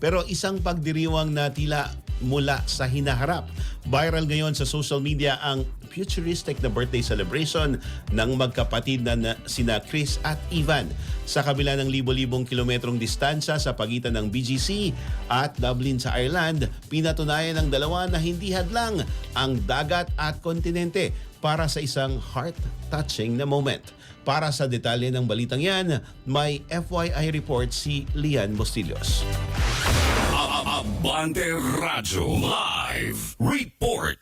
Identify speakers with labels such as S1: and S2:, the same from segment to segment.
S1: Pero isang pagdiriwang na tila mula sa hinaharap. Viral ngayon sa social media ang futuristic na birthday celebration ng magkapatid na sina Chris at Ivan. Sa kabila ng libo-libong kilometrong distansya sa pagitan ng BGC at Dublin sa Ireland, pinatunayan ng dalawa na hindi hadlang ang dagat at kontinente para sa isang heart-touching na moment. Para sa detalye ng balitang yan, may FYI report si Lian Bustillos.
S2: Abante Radyo Live Report.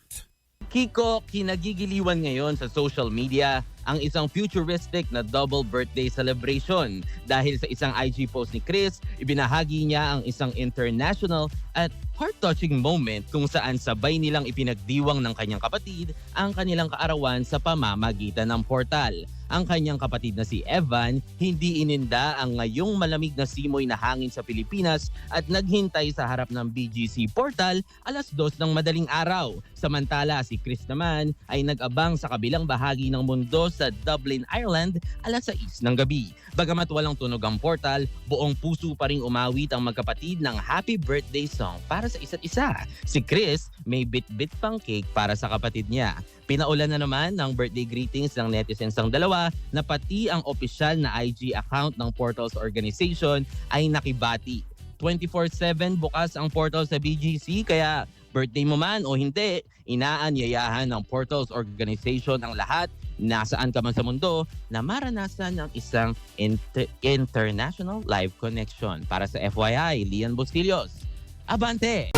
S3: Kiko, kinagigiliwan ngayon sa social media ang isang futuristic na double birthday celebration. Dahil sa isang IG post ni Chris, ibinahagi niya ang isang international at heart-touching moment kung saan sabay nilang ipinagdiwang ng kanyang kapatid ang kanilang kaarawan sa pamamagitan ng portal. Ang kanyang kapatid na si Evan, hindi ininda ang ngayong malamig na simoy na hangin sa Pilipinas at naghintay sa harap ng BGC portal 2:00 ng madaling araw. Samantala si Chris naman ay nag-abang sa kabilang bahagi ng mundo sa Dublin, Ireland 6:00 ng gabi. Bagamat walang tunog ang portal, buong puso pa ring umawit ang magkapatid ng happy birthday song para sa isa't isa. Si Chris may bit-bit pang cake para sa kapatid niya. Pinaulan na naman ng birthday greetings ng netizens ang dalawa na pati ang opisyal na IG account ng Portals Organization ay nakibati. 24/7 bukas ang portal sa BGC kaya birthday mo man o hindi, inaanyayahan ng Portals Organization ang lahat nasaan ka man sa mundo na maranasan ng isang international live connection. Para sa FYI, Lian Bustillos. Abante!